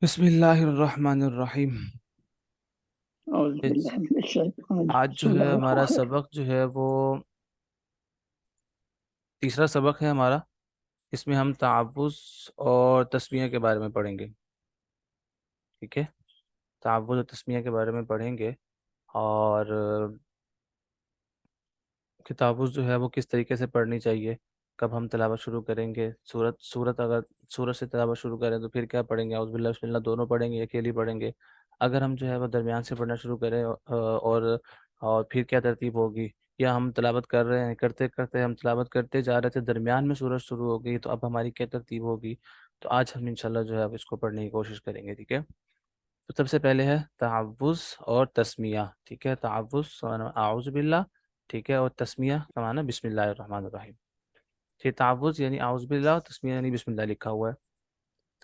بسم اللہ الرحمن الرحیم۔ اعوذ باللہ من الشیطان الرجیم۔ آج جو بسم ہے اللہ ہمارا الرحمن سبق جو ہے وہ تیسرا سبق ہے ہمارا۔ اس میں ہم تعوذ اور تسمیہ کے بارے میں پڑھیں گے، ٹھیک ہے؟ تعوذ اور تسمیہ کے بارے میں پڑھیں گے، اور کہ تعوذ جو ہے وہ کس طریقے سے پڑھنی چاہیے، کب ہم تلاوت شروع کریں گے، اگر سورت سے تلاوت شروع کریں تو پھر کیا پڑھیں گے، اعوذ باللہ بسم اللہ دونوں پڑھیں گے یا اکیلی پڑھیں گے، اگر ہم جو ہے وہ درمیان سے پڑھنا شروع کریں اور پھر کیا ترتیب ہوگی، یا ہم تلاوت کر رہے ہیں کرتے کرتے ہم تلاوت کرتے جا رہے تھے، درمیان میں سورت شروع ہو گئی، تو اب ہماری کیا ترتیب ہوگی۔ تو آج ہم انشاءاللہ جو ہے اب اس کو پڑھنے کی کوشش کریں گے، ٹھیک ہے؟ تو سب سے پہلے ہے تعوذ اور تسمیہ، ٹھیک ہے؟ تعوذ اعوذ باللہ، ٹھیک ہے، اور تسمیہ کا معنی بسم اللہ الرحمن الرحیم۔ یہ تعوذ یعنی اعوذ باللہ، اور تسمیہ یعنی بسم اللہ لکھا ہوا ہے۔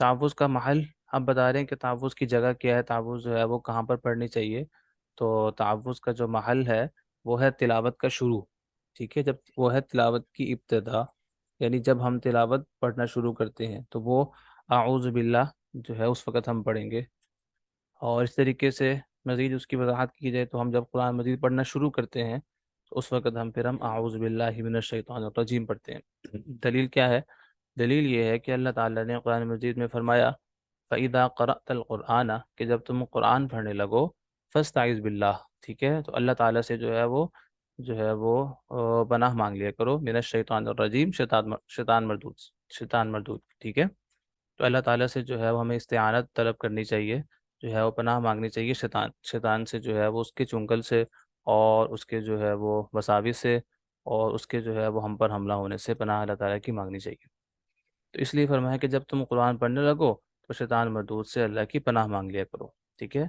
تعوذ کا محل آپ بتا رہے ہیں کہ تعوذ کی جگہ کیا ہے، تعوذ جو ہے وہ کہاں پر پڑھنی چاہیے۔ تو تعوذ کا جو محل ہے وہ ہے تلاوت کا شروع، ٹھیک ہے؟ جب وہ ہے تلاوت کی ابتدا، یعنی جب ہم تلاوت پڑھنا شروع کرتے ہیں تو وہ اعوذ باللہ جو ہے اس وقت ہم پڑھیں گے۔ اور اس طریقے سے مزید اس کی وضاحت کی جائے تو ہم جب قرآن مجید پڑھنا شروع کرتے ہیں تو اس وقت ہم اعوذ باللہ من الشیطان الرجیم پڑھتے ہیں۔ دلیل کیا ہے؟ دلیل یہ ہے کہ اللہ تعالیٰ نے قرآن مجید میں فرمایا فَإِذَا قَرَأْتَ الْقُرْآنَ، کہ جب تم قرآن پڑھنے لگو، فَاسْتَعِذْ بِاللَّہ، ٹھیک ہے؟ تو اللہ تعالیٰ سے جو ہے وہ پناہ مانگ لیا کرو، من الشیطان الرجیم، شیطان مردود، ٹھیک ہے؟ تو اللہ تعالیٰ سے جو ہے وہ ہمیں استعانت طلب کرنی چاہیے، جو ہے وہ پناہ مانگنی چاہیے شیطان سے، جو ہے وہ اس کے چنگل سے اور اس کے جو ہے وہ وساوس سے اور اس کے جو ہے وہ ہم پر حملہ ہونے سے پناہ اللہ تعالیٰ کی مانگنی چاہیے۔ تو اس لیے فرمایا کہ جب تم قرآن پڑھنے لگو تو شیطان مردود سے اللہ کی پناہ مانگ لیا کرو، ٹھیک ہے؟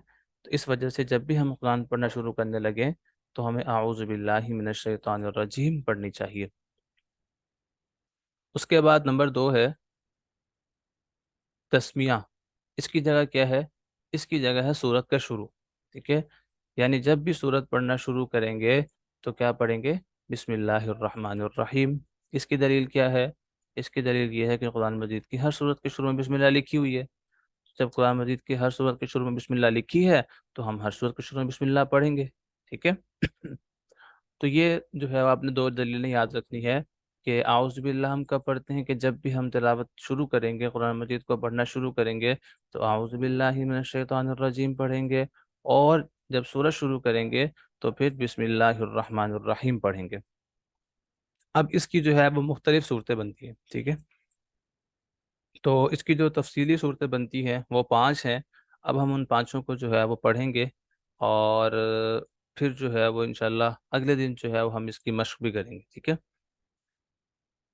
تو اس وجہ سے جب بھی ہم قرآن پڑھنا شروع کرنے لگیں تو ہمیں اعوذ باللہ من الشیطان الرجیم پڑھنی چاہیے۔ اس کے بعد نمبر 2 ہے تسمیہ۔ اس کی جگہ کیا ہے؟ اس کی جگہ ہے سورت کا شروع، ٹھیک ہے؟ یعنی جب بھی سورت پڑھنا شروع کریں گے تو کیا پڑھیں گے؟ بسم اللہ الرحمن الرحیم۔ اس کی دلیل کیا ہے؟ اس کی دلیل یہ ہے کہ قرآن مجید کی ہر سورت کے شروع میں بسم اللہ لکھی ہوئی ہے۔ جب قرآن مجید کی ہر سورت کے شروع میں بسم اللہ لکھی ہے تو ہم ہر سورت کے شروع میں بسم اللہ پڑھیں گے، ٹھیک ہے؟ تو یہ جو ہے آپ نے 2 دلیلیں یاد رکھنی ہے کہ اعوذ باللہ ہم کب پڑھتے ہیں، کہ جب بھی ہم تلاوت شروع کریں گے، قرآن مجید کو پڑھنا شروع کریں گے تو اعوذ باللہ من الشیطان الرجیم پڑھیں گے، اور جب سورت شروع کریں گے تو پھر بسم اللہ الرحمن الرحیم پڑھیں گے۔ اب اس کی جو ہے وہ مختلف صورتیں بنتی ہیں، ٹھیک ہے؟ تو اس کی جو تفصیلی صورتیں بنتی ہیں وہ 5 ہیں۔ اب ہم ان 5 کو جو ہے وہ پڑھیں گے، اور پھر جو ہے وہ انشاءاللہ اگلے دن جو ہے وہ ہم اس کی مشق بھی کریں گے، ٹھیک ہے؟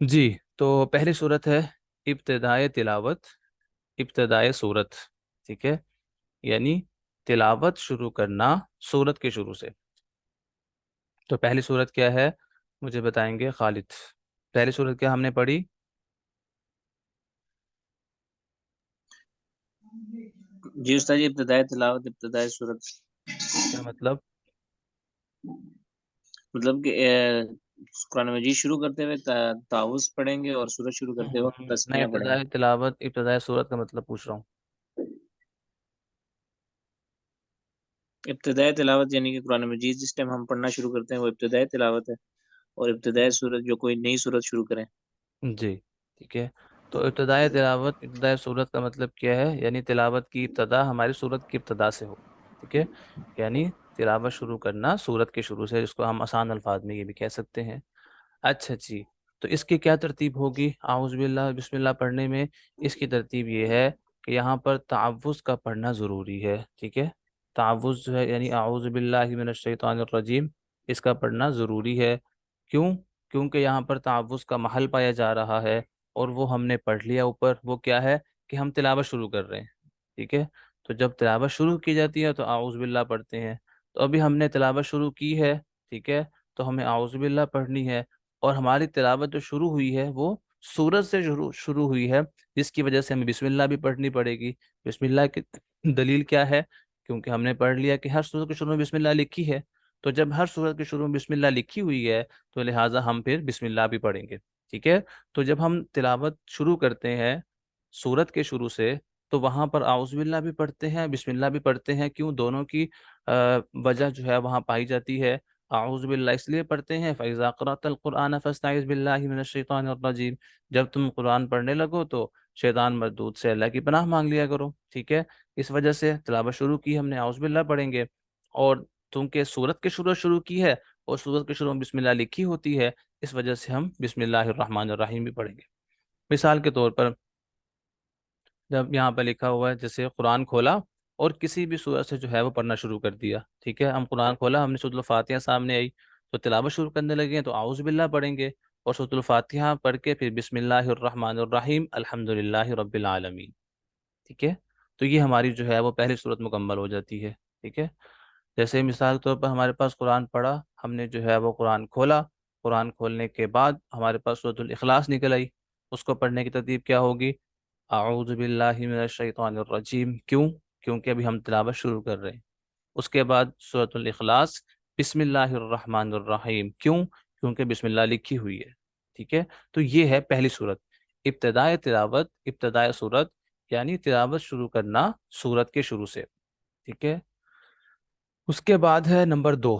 جی، تو پہلی صورت ہے ابتدائے تلاوت، ابتدائے صورت، ٹھیک ہے؟ یعنی تلاوت شروع کرنا صورت کے شروع سے۔ تو پہلی صورت کیا ہے مجھے بتائیں گے خالد؟ پہلی صورت کیا ہم نے پڑھی؟ جی استاد جی، ابتدائی تلاوت، ابتدائی صورت، کیا مطلب؟ مطلب کہ قرآن مجید شروع کرتے ہوئے تعوذ پڑھیں گے اور صورت شروع کرتے وقت میں تسمیہ پڑھیں گے۔ ابتدائے تلاوت، ابتدائے صورت کا مطلب پوچھ رہا ہوں۔ ابتدائی تلاوت یعنی کہ قرآن مجید جس ٹائم ہم پڑھنا شروع کرتے ہیں وہ ابتدائی تلاوت ہے، اور ابتدائی صورت جو کوئی نئی صورت شروع کریں۔ جی، ٹھیک ہے۔ تو ابتدائے تلاوت، ابتدائے صورت کا مطلب کیا ہے؟ یعنی تلاوت کی ابتدا ہماری صورت کی ابتدا سے ہو، ٹھیک ہے؟ یعنی تلاوت شروع کرنا صورت کے شروع سے، جس کو ہم آسان الفاظ میں یہ بھی کہہ سکتے ہیں۔ اچھا جی، تو اس کی کیا ترتیب ہوگی اعوذ باللہ بسم اللہ پڑھنے میں؟ اس کی ترتیب یہ ہے کہ یہاں پر تعوذ کا پڑھنا ضروری ہے، ٹھیک ہے؟ تعوذ جو ہے یعنی اعوذ باللہ من الشیطان الرجیم، اس کا پڑھنا ضروری ہے۔ کیوں؟ کیونکہ یہاں پر تعوذ کا محل پایا جا رہا ہے، اور وہ ہم نے پڑھ لیا اوپر، وہ کیا ہے کہ ہم تلاوت شروع کر رہے ہیں، ٹھیک ہے؟ تو جب تلاوت شروع کی جاتی ہے تو اعوذ باللہ پڑھتے ہیں۔ تو ابھی ہم نے تلاوت شروع کی ہے، ٹھیک ہے؟ تو ہمیں اعوذ باللہ پڑھنی ہے، اور ہماری تلاوت جو شروع ہوئی ہے وہ سورت سے شروع ہوئی ہے، جس کی وجہ سے ہمیں بسم اللہ بھی پڑھنی پڑے گی۔ بسم اللہ کی دلیل کیا ہے؟ کیونکہ ہم نے پڑھ لیا کہ ہر سورت کے شروع میں بسم اللہ لکھی ہے، تو جب ہر سورت کے شروع میں بسم اللہ لکھی ہوئی ہے تو لہٰذا ہم پھر بسم اللہ بھی پڑھیں گے، ٹھیک ہے؟ تو جب ہم تلاوت شروع کرتے ہیں سورت کے شروع سے تو وہاں پر اعوذ باللہ بھی پڑھتے ہیں، بسم اللہ بھی پڑھتے ہیں، کیوں؟ دونوں کی وجہ جو ہے وہاں پائی جاتی ہے۔ اعوذ باللہ اس لیے پڑھتے ہیں فَإِذَا قَرَأْتَ الْقُرْآنَ فَاسْتَعِذْ بِاللَّهِ مِنَ الشَّيْطَانِ الرَّجِيمِ، جب تم قرآن پڑھنے لگو تو شیطان مردود سے اللہ کی پناہ مانگ لیا کرو، ٹھیک ہے؟ اس وجہ سے تلاوت شروع کی ہم نے اعوذ باللہ پڑھیں گے، اور چونکہ سورت کے شروع کی ہے اور سورت کے شروع میں بسم اللہ لکھی ہوتی ہے، اس وجہ سے ہم بسم اللہ الرحمن الرحیم بھی پڑھیں گے۔ مثال کے طور پر جب یہاں پہ لکھا ہوا ہے جیسے قرآن کھولا اور کسی بھی سورت سے جو ہے وہ پڑھنا شروع کر دیا، ٹھیک ہے؟ ہم قرآن کھولا، ہم نے سورۃ الفاتحہ سامنے آئی تو تلاوت شروع کرنے لگے ہیں تو اعوذ باللہ پڑھیں گے، اور سورۃ الفاتحہ پڑھ کے پھر بسم اللہ الرحمن الرحیم الحمد للہ رب العالمین، ٹھیک ہے؟ تو یہ ہماری جو ہے وہ پہلی صورت مکمل ہو جاتی ہے، ٹھیک ہے؟ جیسے مثال کے طور پر ہمارے پاس قرآن پڑھا، ہم نے جو ہے وہ قرآن کھولا، قرآن کھولنے کے بعد ہمارے پاس سورۃ الاخلاص نکل آئی، اس کو پڑھنے کی ترتیب کیا ہوگی؟ اعوذ باللہ من الشیطان الرجیم، کیوں؟ کیونکہ ابھی ہم تلاوت شروع کر رہے ہیں۔ اس کے بعد سورۃ الاخلاص، بسم اللہ الرحمن الرحیم، کیوں؟ کیونکہ بسم اللہ لکھی ہوئی ہے، ٹھیک ہے؟ تو یہ ہے پہلی صورت، ابتدائے تلاوت، ابتدائے صورت، یعنی تلاوت شروع کرنا صورت کے شروع سے، ٹھیک ہے؟ اس کے بعد ہے نمبر 2،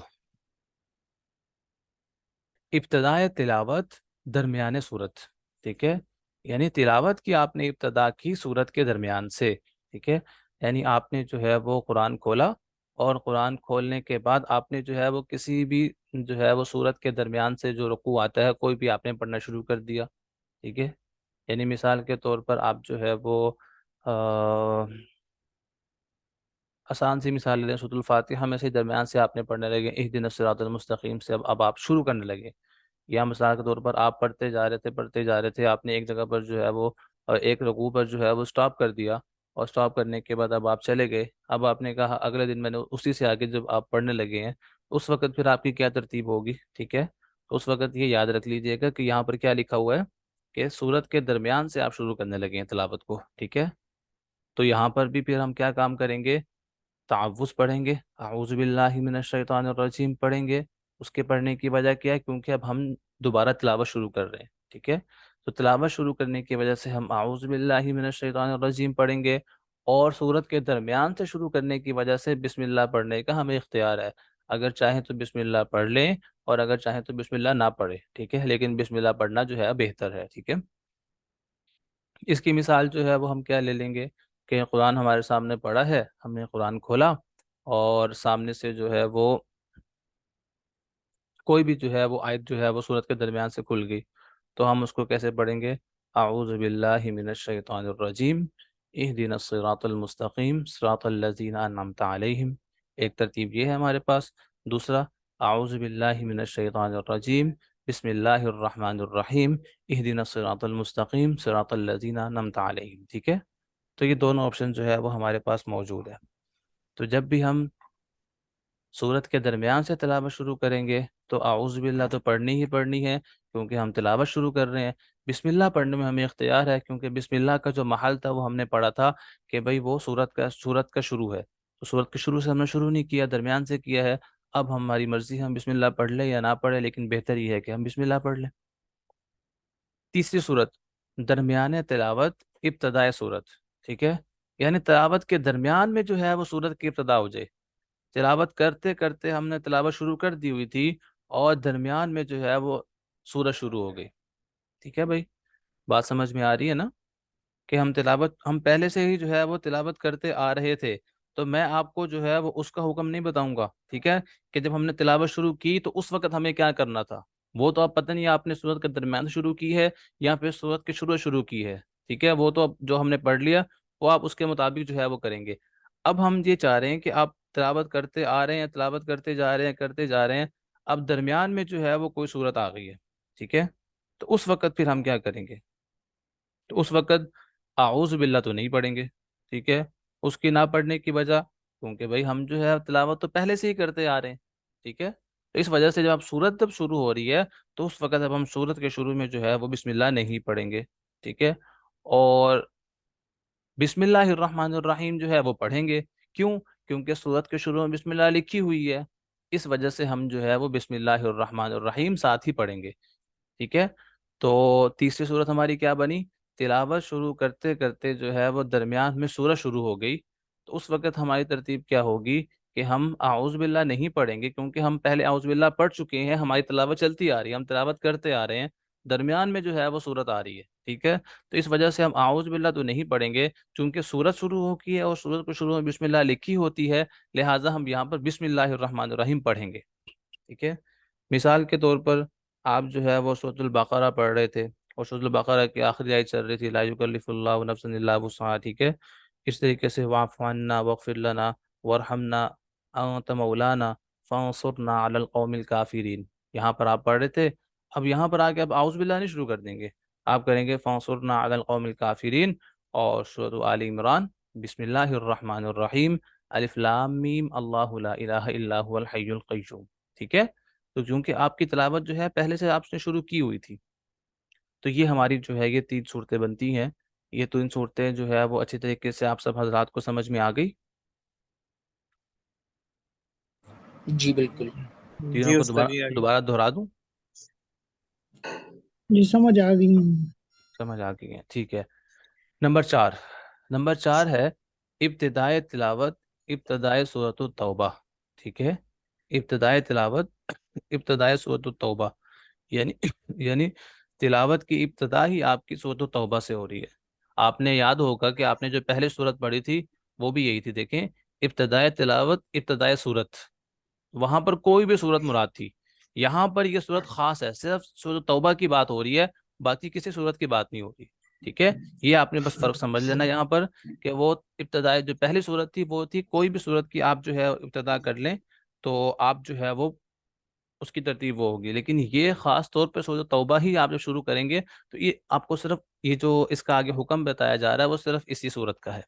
ابتدائے تلاوت درمیان صورت، ٹھیک ہے؟ یعنی تلاوت کی آپ نے ابتدا کی صورت کے درمیان سے، ٹھیک ہے؟ یعنی آپ نے جو ہے وہ قرآن کھولا، اور قرآن کھولنے کے بعد آپ نے جو ہے وہ کسی بھی جو ہے وہ صورت کے درمیان سے جو رکوع آتا ہے کوئی بھی آپ نے پڑھنا شروع کر دیا، ٹھیک ہے؟ یعنی مثال کے طور پر آپ جو ہے وہ آسان سی مثال لے لیں، سورۃ الفاتحہ میں سے درمیان سے آپ نے پڑھنے لگے اہدنا الصراط المستقیم سے، اب آپ شروع کرنے لگے، یا مثال کے طور پر آپ پڑھتے جا رہے تھے، آپ نے ایک جگہ پر جو ہے وہ ایک رکوع پر جو ہے وہ سٹاپ کر دیا، اور سٹاپ کرنے کے بعد اب آپ چلے گئے، اب آپ نے کہا اگلے دن میں نے اسی سے آگے جب آپ پڑھنے لگے ہیں اس وقت پھر آپ کی کیا ترتیب ہوگی، ٹھیک ہے؟ تو اس وقت یہ یاد رکھ لیجئے گا کہ یہاں پر کیا لکھا ہوا ہے کہ سورت کے درمیان سے آپ شروع کرنے لگے ہیں تلاوت کو، ٹھیک ہے؟ تو یہاں پر بھی پھر ہم کیا کام کریں گے؟ تعوذ پڑھیں گے، اعوذ باللہ من الشیطان الرجیم پڑھیں گے۔ اس کے پڑھنے کی وجہ کیا ہے؟ کیونکہ اب ہم دوبارہ تلاوت شروع کر رہے ہیں، ٹھیک ہے؟ تو تلاوت شروع کرنے کی وجہ سے ہم اعوذ باللہ من الشیطان الرجیم پڑھیں گے، اور سورت کے درمیان سے شروع کرنے کی وجہ سے بسم اللہ پڑھنے کا ہمیں اختیار ہے، اگر چاہیں تو بسم اللہ پڑھ لیں اور اگر چاہیں تو بسم اللہ نہ پڑھیں، ٹھیک ہے؟ لیکن بسم اللہ پڑھنا جو ہے بہتر ہے، ٹھیک ہے؟ اس کی مثال جو ہے وہ ہم کیا لے لیں گے کہ قرآن ہمارے سامنے پڑھا ہے، ہم نے قرآن کھولا اور سامنے سے جو ہے وہ کوئی بھی جو ہے وہ آیت جو ہے وہ سورت کے درمیان سے کھل گئی، تو ہم اس کو کیسے پڑھیں گے؟ اعوذ باللہ من الشیطان الرجیم اہدنا الصراط المستقیم صراط الذین انعمت علیہم، ایک ترتیب یہ ہے ہمارے پاس۔ دوسرا، اعوذ باللہ من الشیطان الرجیم بسم اللہ الرحمن الرحیم اہدنا الصراط المستقیم صراط الذین انعمت علیہم، ٹھیک ہے؟ تو یہ دونوں آپشن جو ہے وہ ہمارے پاس موجود ہے۔ تو جب بھی ہم سورت کے درمیان سے تلاوت شروع کریں گے تو اعوذ باللہ تو پڑھنی ہی پڑھنی ہے کیونکہ ہم تلاوت شروع کر رہے ہیں، بسم اللہ پڑھنے میں ہمیں اختیار ہے کیونکہ بسم اللہ کا جو محل تھا وہ ہم نے پڑھا تھا کہ بھئی وہ سورت کا شروع ہے، تو سورت کے شروع سے ہم نے شروع نہیں کیا، درمیان سے کیا ہے۔ اب ہماری مرضی ہے ہم بسم اللہ پڑھ لیں یا نہ پڑھیں، لیکن بہتر یہ ہے کہ ہم بسم اللہ پڑھ لیں۔ تیسری صورت، درمیان تلاوت ابتدائے صورت، ٹھیک ہے؟ یعنی تلاوت کے درمیان میں جو ہے وہ صورت کی ابتدا ہو جائے، تلاوت کرتے کرتے ہم نے تلاوت شروع کر دی ہوئی تھی اور درمیان میں جو ہے وہ سورج شروع ہو گئی، ٹھیک ہے بھائی؟ بات سمجھ میں آ رہی ہے نا؟ کہ ہم پہلے سے ہی جو ہے وہ تلاوت کرتے آ رہے تھے، تو میں آپ کو جو ہے وہ اس کا حکم نہیں بتاؤں گا، ٹھیک ہے؟ کہ جب ہم نے تلاوت شروع کی تو اس وقت ہمیں کیا کرنا تھا، وہ تو اب پتہ نہیں آپ نے سورت کے درمیان شروع کی ہے یا پھر سورت کے شروع کی ہے، ٹھیک ہے؟ وہ تو اب جو ہم نے پڑھ لیا وہ آپ اس کے مطابق جو ہے وہ کریں گے۔ اب ہم یہ چاہ رہے ہیں کہ آپ تلاوت کرتے آ رہے ہیں، تلاوت کرتے جا رہے ہیں، اب درمیان میں جو ہے وہ کوئی صورت آ گئی ہے، ٹھیک ہے؟ تو اس وقت پھر ہم کیا کریں گے؟ تو اس وقت اعوذ باللہ تو نہیں پڑھیں گے، ٹھیک ہے؟ اس کی نہ پڑھنے کی وجہ کیونکہ بھائی ہم جو ہے تلاوت تو پہلے سے ہی کرتے آ رہے ہیں، ٹھیک ہے؟ تو اس وجہ سے جب سورت جب شروع ہو رہی ہے تو اس وقت اب ہم سورت کے شروع میں جو ہے وہ بسم اللہ نہیں پڑھیں گے، ٹھیک ہے؟ اور بسم اللہ الرحمن الرحیم جو ہے وہ پڑھیں گے، کیوں؟ کیونکہ سورت کے شروع میں بسم اللہ لکھی ہوئی ہے، اس وجہ سے ہم جو ہے وہ بسم اللہ الرحمن الرحیم ساتھ ہی پڑھیں گے، ٹھیک ہے؟ تو تیسری صورت ہماری کیا بنی؟ تلاوت شروع کرتے کرتے جو ہے وہ درمیان میں سورہ شروع ہو گئی، تو اس وقت ہماری ترتیب کیا ہوگی کہ ہم اعوذ باللہ نہیں پڑھیں گے، کیونکہ ہم پہلے اعوذ باللہ پڑھ چکے ہیں، ہماری تلاوت چلتی آ رہی ہے، ہم تلاوت کرتے آ رہے ہیں، درمیان میں جو ہے وہ سورت آ رہی ہے، ٹھیک ہے؟ تو اس وجہ سے ہم اعوذ باللہ تو نہیں پڑھیں گے، چونکہ سورت شروع ہو کی ہے اور سورت کو شروع میں بسم اللہ لکھی ہوتی ہے، لہٰذا ہم یہاں پر بسم اللہ الرحمن الرحیم پڑھیں گے، ٹھیک ہے؟ مثال کے طور پر آپ جو ہے وہ سورۃ البقرہ پڑھ رہے تھے اور سورۃ البقرہ کی آخری آیت چل رہی تھی لا یکلف اللہ نفسا الا وسعها، ٹھیک ہے؟ اس طریقے سے واعف عنا واغفر لنا وارحمنا انت مولانا فانصرنا علی القوم الکافرین، یہاں پر آپ پڑھ رہے تھے، اب یہاں پر آ کے اب اعوذ باللہ نہیں شروع کر دیں گے، آپ کریں گے فانصرنا علی القوم الکافرین، اور سورۃ آل عمران بسم اللہ الرحمن الرحیم الف لام میم اللہ لا الہ الا هو الحی القیوم، ٹھیک ہے؟ تو چونکہ آپ کی تلاوت جو ہے پہلے سے آپ نے شروع کی ہوئی تھی، تو یہ ہماری جو ہے یہ 3 صورتیں بنتی ہیں، یہ 3 صورتیں جو ہے وہ اچھی طریقے سے آپ سب حضرات کو سمجھ میں آ گئی؟ جی بالکل. تینوں جی کو استاد دوبارہ جی آگے. دوبارہ دہرا دوں؟ جی سمجھ آ گئی. سمجھ آ گئی ہیں، ٹھیک ہے. نمبر 4 ہے ابتدائے تلاوت ابتدائے سورۃ التوبہ، ٹھیک ہے؟ ابتدائے تلاوت ابتدائے سورۃ التوبہ، یعنی یعنی تلاوت کی ابتدا ہی آپ کی سورۃ التوبہ سے ہو رہی ہے. آپ نے یاد ہوگا کہ آپ نے جو پہلے سورت پڑھی تھی وہ بھی یہی تھی، دیکھیں ابتدائے تلاوت ابتدائے سورت، وہاں پر کوئی بھی سورت مراد تھی، یہاں پر یہ سورت خاص ہے، صرف سورۃ توبہ کی بات ہو رہی ہے، باقی کسی سورت کی بات نہیں ہو رہی، ٹھیک ہے؟ یہ آپ نے بس فرق سمجھ لینا یہاں پر کہ وہ ابتدائی جو پہلی سورت تھی وہ تھی، کوئی بھی سورت کی آپ جو ہے ابتدا کر لیں تو آپ جو ہے وہ اس کی ترتیب وہ ہوگی، لیکن یہ خاص طور پہ سورۃ توبہ ہی آپ جب شروع کریں گے تو یہ آپ کو صرف یہ جو اس کا آگے حکم بتایا جا رہا ہے وہ صرف اسی سورت کا ہے.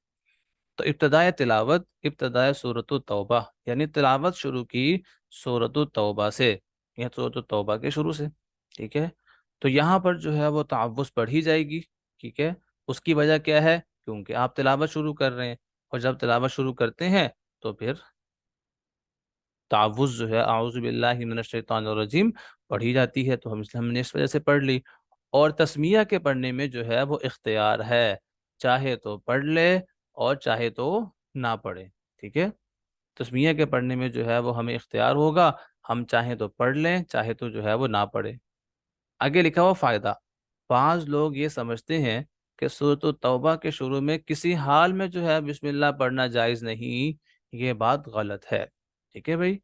تو ابتدائے تلاوت ابتدائے سورۃ التوبہ، یعنی تلاوت شروع کی سورۃ التوبہ سے یا سورۃ التوبہ کے شروع سے، ٹھیک ہے؟ تو یہاں پر جو ہے وہ تعوذ پڑھی جائے گی، ٹھیک ہے؟ اس کی وجہ کیا ہے؟ کیونکہ آپ تلاوت شروع کر رہے ہیں، اور جب تلاوت شروع کرتے ہیں تو پھر تعوذ جو ہے اعوذ باللہ من الشیطان الرجیم پڑھی جاتی ہے، تو ہم نے اس وجہ سے پڑھ لی. اور تسمیہ کے پڑھنے میں جو ہے وہ اختیار ہے، چاہے تو پڑھ لے اور چاہے تو نہ پڑھے، ٹھیک ہے؟ تسمیہ کے پڑھنے میں جو ہے وہ ہمیں اختیار ہوگا، ہم چاہیں تو پڑھ لیں چاہے تو جو ہے وہ نہ پڑھے. آگے لکھا ہوا فائدہ، بعض لوگ یہ سمجھتے ہیں کہ سورۃ التوبہ کے شروع میں کسی حال میں جو ہے بسم اللہ پڑھنا جائز نہیں، یہ بات غلط ہے، ٹھیک ہے بھائی؟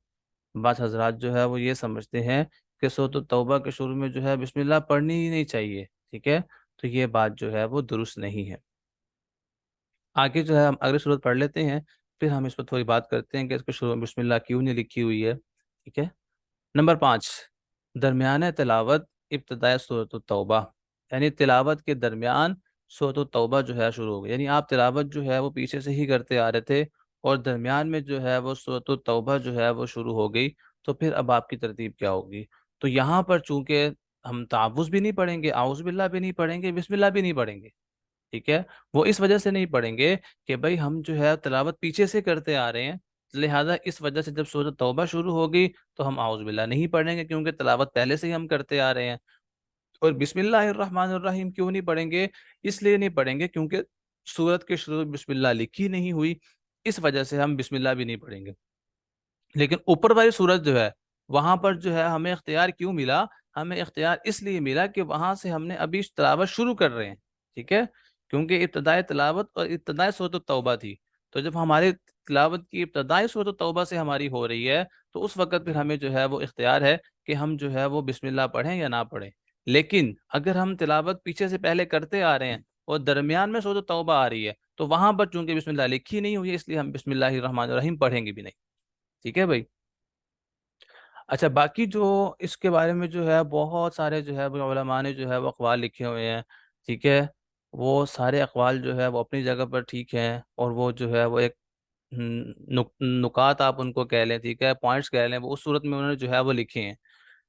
بعض حضرات جو ہے وہ یہ سمجھتے ہیں کہ سورۃ التوبہ کے شروع میں جو ہے بسم اللہ پڑھنی ہی نہیں چاہیے، ٹھیک ہے؟ تو یہ بات جو ہے وہ درست نہیں ہے. آگے جو ہے ہم اگلی صورت پڑھ لیتے ہیں، پھر ہم اس پر تھوڑی بات کرتے ہیں کہ اس کے شروع میں بسم اللہ کیوں نہیں لکھی ہوئی ہے، ٹھیک ہے؟ نمبر 5، درمیان تلاوت ابتدائے سورۃ التوبہ، یعنی تلاوت کے درمیان سورۃ التوبہ جو ہے شروع ہو گئی، یعنی آپ تلاوت جو ہے وہ پیچھے سے ہی کرتے آ رہے تھے اور درمیان میں جو ہے وہ سورۃ التوبہ جو ہے وہ شروع ہو گئی، تو پھر اب آپ کی ترتیب کیا ہوگی؟ تو یہاں پر چونکہ ہم تعوذ بھی نہیں پڑھیں گے، اعوذ باللہ بھی نہیں پڑھیں گے، بسم اللہ بھی نہیں پڑھیں گے، ٹھیک ہے؟ وہ اس وجہ سے نہیں پڑھیں گے کہ بھائی ہم جو ہے تلاوت پیچھے سے کرتے آ رہے ہیں، لہٰذا اس وجہ سے جب سورۃ توبہ شروع ہوگی تو ہم اعوذ باللہ نہیں پڑھیں گے، کیونکہ تلاوت پہلے سے ہی ہم کرتے آ رہے ہیں. اور بسم اللہ الرحمن الرحیم کیوں نہیں پڑھیں گے؟ اس لیے نہیں پڑھیں گے کیونکہ سورت کے شروع میں بسم اللہ لکھی نہیں ہوئی، اس وجہ سے ہم بسم اللہ بھی نہیں پڑھیں گے. لیکن اوپر والی سورت جو ہے وہاں پر جو ہے ہمیں اختیار کیوں ملا؟ ہمیں اختیار اس لیے ملا کہ وہاں سے ہم نے ابھی تلاوت شروع کر رہے ہیں، ٹھیک ہے؟ کیونکہ ابتدائے تلاوت اور ابتدائے سورۃ التوبہ تھی، تو جب ہماری تلاوت کی ابتدائی سورۃ التوبہ سے ہماری ہو رہی ہے تو اس وقت پھر ہمیں جو ہے وہ اختیار ہے کہ ہم جو ہے وہ بسم اللہ پڑھیں یا نہ پڑھیں. لیکن اگر ہم تلاوت پیچھے سے پہلے کرتے آ رہے ہیں اور درمیان میں سورۃ توبہ آ رہی ہے تو وہاں پر چونکہ بسم اللہ لکھی نہیں ہوئی ہے، اس لیے ہم بسم اللہ الرحمن الرحیم پڑھیں گے بھی نہیں، ٹھیک ہے بھائی؟ اچھا، باقی جو اس کے بارے میں جو ہے بہت سارے جو ہے علماء نے جو ہے وہ اقوال لکھے ہوئے ہیں، ٹھیک ہے؟ وہ سارے اقوال جو ہے وہ اپنی جگہ پر ٹھیک ہیں، اور وہ جو ہے وہ ایک نکات آپ ان کو کہہ لیں، ٹھیک ہے، پوائنٹس کہہ لیں، وہ اس صورت میں انہوں نے جو ہے وہ لکھے ہیں.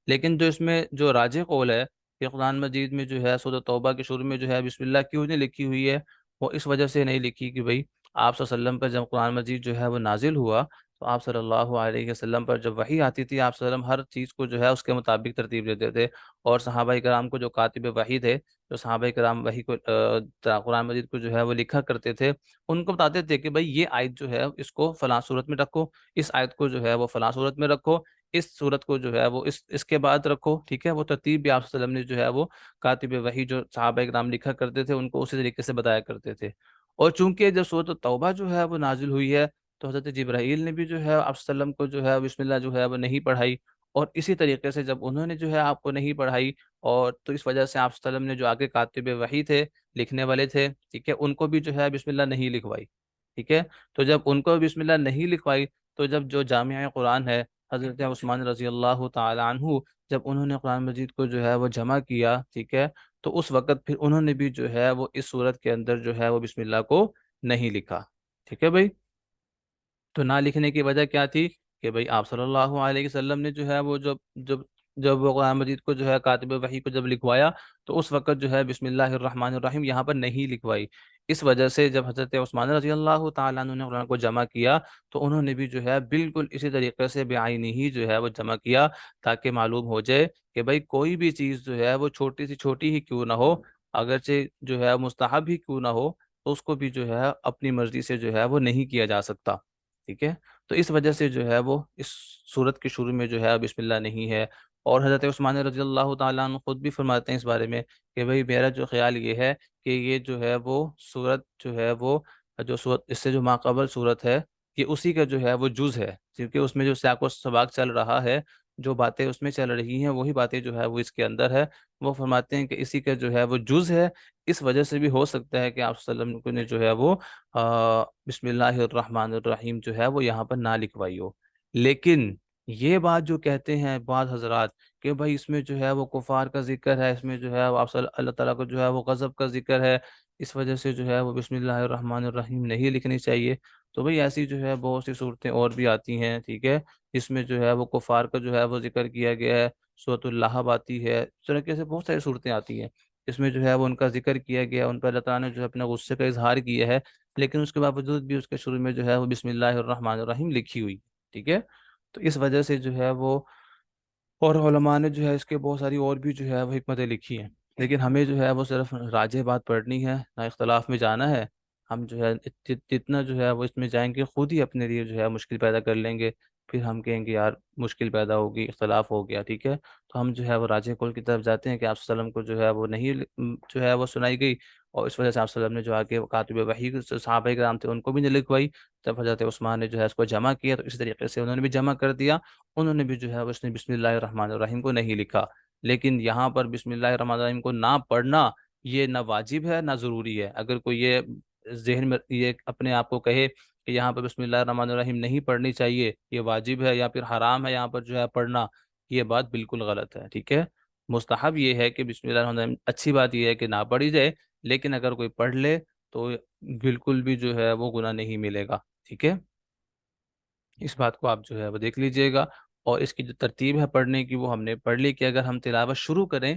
لیکن جو اس میں جو راجح قول ہے کہ قرآن مجید میں جو ہے سورۃ توبہ کے شروع میں جو ہے بسم اللہ کیوں نہیں لکھی ہوئی ہے، وہ اس وجہ سے نہیں لکھی کہ بھئی آپ صلی اللہ علیہ وسلم پر جب قرآن مجید جو ہے وہ نازل ہوا تو آپ صلی اللہ علیہ وسلم پر جب وحی آتی تھی، آپ صلی اللہ علیہ وسلم ہر چیز کو جو ہے اس کے مطابق ترتیب دیتے تھے، اور صحابہ کرام کو جو کاتب وحی تھے، جو صحابہ کرام وحی کو قرآن مجید کو جو ہے وہ لکھا کرتے تھے، ان کو بتاتے تھے کہ بھائی یہ آیت جو ہے اس کو فلاں صورت میں رکھو، اس آیت کو جو ہے وہ فلاں صورت میں رکھو، اس صورت کو جو ہے وہ اس کے بعد رکھو، ٹھیک ہے؟ وہ ترتیب بھی آپ صلی اللہ علیہ وسلم نے جو ہے وہ کاتب وحی جو صحابہ کرام لکھا کرتے تھے ان کو اسی طریقے سے بتایا کرتے تھے۔ اور چونکہ جب سورۃ توبہ جو ہے وہ نازل ہوئی ہے، تو حضرت جبرائیل نے بھی جو ہے آپ صلی اللہ علیہ وسلم کو جو ہے بسم اللہ جو ہے وہ نہیں پڑھائی، اور اسی طریقے سے جب انہوں نے جو ہے آپ کو نہیں پڑھائی، اور تو اس وجہ سے آپ صلی اللہ علیہ وسلم نے جو آگے کاتب وحی تھے، لکھنے والے تھے، ٹھیک ہے، ان کو بھی جو ہے بسم اللہ نہیں لکھوائی، ٹھیک ہے؟ تو جب ان کو بسم اللہ نہیں لکھوائی، تو جب جو جامع قرآن ہے حضرت عثمان رضی اللہ تعالی عنہ، جب انہوں نے قرآن مجید کو جو ہے وہ جمع کیا، ٹھیک ہے، تو اس وقت پھر انہوں نے بھی جو ہے وہ اس صورت کے اندر جو ہے وہ بسم اللہ کو نہیں لکھا، ٹھیک ہے بھائی؟ تو نہ لکھنے کی وجہ کیا تھی کہ بھئی آپ صلی اللہ علیہ وسلم نے جو ہے وہ جب جب وہ قرآن مجید کو جو ہے کاتب وحی کو جب لکھوایا، تو اس وقت جو ہے بسم اللہ الرحمن الرحیم یہاں پر نہیں لکھوائی۔ اس وجہ سے جب حضرت عثمان رضی اللہ تعالیٰ عنہ نے قرآن کو جمع کیا، تو انہوں نے بھی جو ہے بالکل اسی طریقے سے بعینی ہی جو ہے وہ جمع کیا، تاکہ معلوم ہو جائے کہ بھئی کوئی بھی چیز جو ہے وہ چھوٹی سی چھوٹی ہی کیوں نہ ہو، اگرچہ جو ہے مستحب ہی کیوں نہ ہو، تو اس کو بھی جو ہے اپنی مرضی سے جو ہے وہ نہیں کیا جا سکتا، ٹھیک ہے؟ تو اس وجہ سے جو ہے وہ اس صورت کے شروع میں جو ہے بسم اللہ نہیں ہے۔ اور حضرت عثمان رضی اللہ تعالیٰ عنہ خود بھی فرماتے ہیں اس بارے میں کہ بھئی میرا جو خیال یہ ہے کہ یہ جو ہے وہ صورت جو ہے وہ جو صورت اس سے جو ماقبل صورت ہے، یہ اسی کا جو ہے وہ جز ہے، کیونکہ اس میں جو سیاق و سباق چل رہا ہے، جو باتیں اس میں چل رہی ہیں وہی باتیں جو ہے وہ اس کے اندر ہے۔ وہ فرماتے ہیں کہ اسی کا جو ہے وہ جز ہے، اس وجہ سے بھی ہو سکتا ہے کہ آپ صلی اللہ علیہ وسلم نے جو ہے وہ بسم اللہ الرحمن الرحیم جو ہے وہ یہاں پر نہ لکھوائی ہو۔ لیکن یہ بات جو کہتے ہیں بعض حضرات کہ بھائی اس میں جو ہے وہ کفار کا ذکر ہے، اس میں جو ہے وہ اللہ تعالیٰ کو جو ہے وہ غضب کا ذکر ہے، اس وجہ سے جو ہے وہ بسم اللہ الرحمن الرحیم نہیں لکھنی چاہیے۔ تو بھائی ایسی جو ہے بہت سی صورتیں اور بھی آتی ہیں، ٹھیک ہے، جس میں جو ہے وہ کفار کا جو ہے وہ ذکر کیا گیا ہے، سورۃ اللہب آتی ہے، اس طریقے سے بہت ساری صورتیں آتی ہیں اس میں جو ہے وہ ان کا ذکر کیا گیا، ان پر اللہ تعالیٰ نے جو ہے اپنے غصے کا اظہار کیا ہے، لیکن اس کے باوجود بھی اس کے شروع میں جو ہے وہ بسم اللہ الرحمن الرحیم لکھی ہوئی، ٹھیک ہے؟ تو اس وجہ سے جو ہے وہ، اور علماء نے جو ہے اس کے بہت ساری اور بھی جو ہے وہ حکمتیں لکھی ہیں، لیکن ہمیں جو ہے وہ صرف راجح بات پڑھنی ہے، نہ اختلاف میں جانا ہے۔ ہم جو ہے جتنا جو ہے وہ اس میں جائیں گے خود ہی اپنے لیے جو ہے مشکل پیدا کر لیں گے، پھر ہم کہیں گے یار مشکل پیدا ہوگی، اختلاف ہو گیا، ٹھیک ہے؟ تو ہم جو ہے وہ راجح قول کی طرف جاتے ہیں کہ آپ صلی اللہ علیہ وسلم کو جو ہے وہ نہیں جو ہے وہ سنائی گئی، اور اس وجہ سے آپ صلی اللہ علیہ وسلم نے جو آگے کاتب وحی جو صحابہ کرام تھے ان کو بھی نہیں لکھوائی۔ جب حضرت عثمان نے جو ہے اس کو جمع کیا، تو اسی طریقے سے انہوں نے بھی جمع کر دیا، انہوں نے بھی جو ہے اس نے بسم اللہ الرحمن الرحیم کو نہیں لکھا۔ لیکن یہاں پر بسم اللہ الرحمن الرحیم کو نہ پڑھنا یہ نہ واجب ہے نہ ضروری ہے۔ اگر کوئی یہ ذہن میں یہ اپنے آپ کو کہے کہ یہاں پر بسم اللہ الرحمن الرحیم نہیں پڑھنی چاہیے، یہ واجب ہے یا پھر حرام ہے یہاں پر جو ہے پڑھنا، یہ بات بالکل غلط ہے، ٹھیک ہے؟ مستحب یہ ہے کہ بسم اللہ الرحمن الرحیم، اچھی بات یہ ہے کہ نہ پڑھی جائے، لیکن اگر کوئی پڑھ لے تو بالکل بھی جو ہے وہ گناہ نہیں ملے گا، ٹھیک ہے؟ اس بات کو آپ جو ہے وہ دیکھ لیجئے گا۔ اور اس کی جو ترتیب ہے پڑھنے کی وہ ہم نے پڑھ لی کہ اگر ہم تلاوت شروع کریں،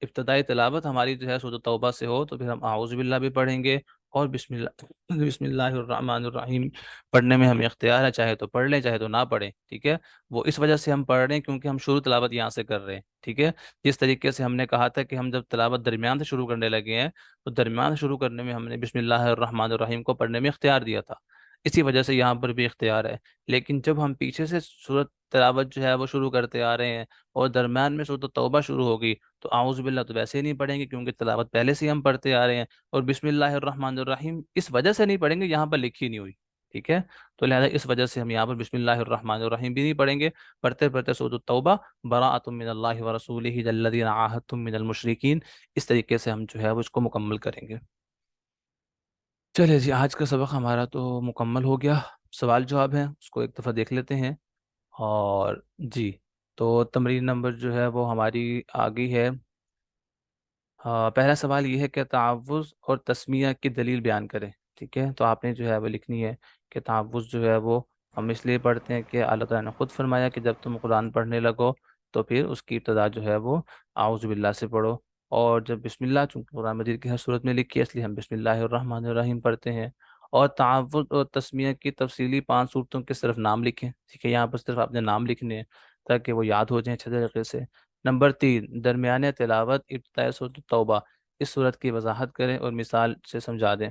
ابتدائی تلاوت ہماری جو ہے سورۃ توبہ سے ہو، تو پھر ہم اعوذ باللہ بھی پڑھیں گے، اور بسم اللہ الرحمن الرحیم پڑھنے میں ہمیں اختیار ہے، چاہے تو پڑھ لیں چاہے تو نہ پڑھیں، ٹھیک ہے؟ وہ اس وجہ سے ہم پڑھ رہے ہیں کیونکہ ہم شروع تلاوت یہاں سے کر رہے ہیں، ٹھیک ہے؟ جس طریقے سے ہم نے کہا تھا کہ ہم جب تلاوت درمیان سے شروع کرنے لگے ہیں، تو درمیان سے شروع کرنے میں ہم نے بسم اللہ الرحمن الرحیم کو پڑھنے میں اختیار دیا تھا، اسی وجہ سے یہاں پر بھی اختیار ہے۔ لیکن جب ہم پیچھے سے سورت تلاوت جو ہے وہ شروع کرتے آ رہے ہیں، اور درمیان میں سورۃ توبہ شروع ہوگی، تو اعوذ باللہ تو ویسے ہی نہیں پڑھیں گے کیونکہ تلاوت پہلے سے ہی ہم پڑھتے آ رہے ہیں، اور بسم اللہ الرحمن الرحیم اس وجہ سے نہیں پڑھیں گے، یہاں پر لکھی نہیں ہوئی، ٹھیک ہے؟ تو لہذا اس وجہ سے ہم یہاں پر بسم اللہ الرحمن الرحیم بھی نہیں پڑھیں گے، پڑھتے پڑھتے سورۃ التوبہ براءۃ من اللہ ورسولہ الذین عاہدتم من المشرکین، اس طریقے سے ہم جو ہے وہ اس کو مکمل کریں گے۔ چلے جی، آج کا سبق ہمارا تو مکمل ہو گیا، سوال جواب ہیں اس کو ایک دفعہ دیکھ لیتے ہیں۔ اور جی، تو تمرین نمبر جو ہے وہ ہماری آ گئی ہے۔ پہلا سوال یہ ہے کہ تعوذ اور تسمیہ کی دلیل بیان کریں، ٹھیک ہے؟ تو آپ نے جو ہے وہ لکھنی ہے کہ تعوذ جو ہے وہ ہم اس لیے پڑھتے ہیں کہ اللہ تعالیٰ نے خود فرمایا کہ جب تم قرآن پڑھنے لگو تو پھر اس کی ابتدا جو ہے وہ اعوذ باللہ سے پڑھو، اور جب بسم اللہ چونکہ قرآن مجید کی ہر صورت میں لکھی ہے اس لیے ہم بسم اللہ الرحمن الرحیم پڑھتے ہیں۔ اور تعوذ اور تسمیہ کی تفصیلی 5 صورتوں کے صرف نام لکھیں، ٹھیک ہے، یہاں پر صرف آپ نے نام لکھنے ہیں تاکہ وہ یاد ہو جائیں اچھے طریقے سے۔ نمبر 3، درمیان تلاوت ابتدائی سورۃ التوبہ اس صورت کی وضاحت کریں اور مثال سے سمجھا دیں۔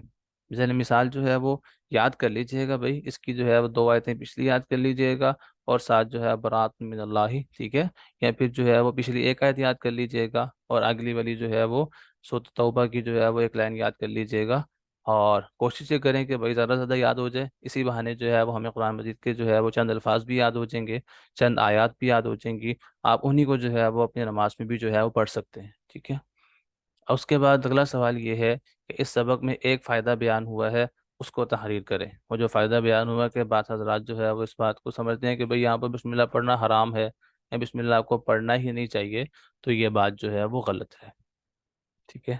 ذیل مثال جو ہے وہ یاد کر لیجئے گا بھائی، اس کی جو ہے وہ 2 آیتیں پچھلی یاد کر لیجئے گا، اور ساتھ جو ہے برات من اللہ، ٹھیک ہے، یا پھر جو ہے وہ پچھلی 1 آیت یاد کر لیجئے گا، اور اگلی والی جو ہے وہ سورۃ توبہ کی جو ہے وہ 1 لائن یاد کر لیجئے گا، اور کوشش یہ کریں کہ بھائی زیادہ سے زیادہ یاد ہو جائے، اسی بہانے جو ہے وہ ہمیں قرآن مجید کے جو ہے وہ چند الفاظ بھی یاد ہو جائیں گے، چند آیات بھی یاد ہو جائیں گی، آپ انہی کو جو ہے وہ اپنی نماز میں بھی جو ہے وہ پڑھ سکتے ہیں، ٹھیک ہے۔ اور اس کے بعد اگلا سوال یہ ہے کہ اس سبق میں ایک فائدہ بیان ہوا ہے، اس کو تحریر کریں۔ وہ جو فائدہ بیان ہوا کہ بعض حضرات جو ہے وہ اس بات کو سمجھتے ہیں کہ بھئی یہاں پر بسم اللہ پڑھنا حرام ہے، یا بسم اللہ آپ کو پڑھنا ہی نہیں چاہیے، تو یہ بات جو ہے وہ غلط ہے، ٹھیک ہے۔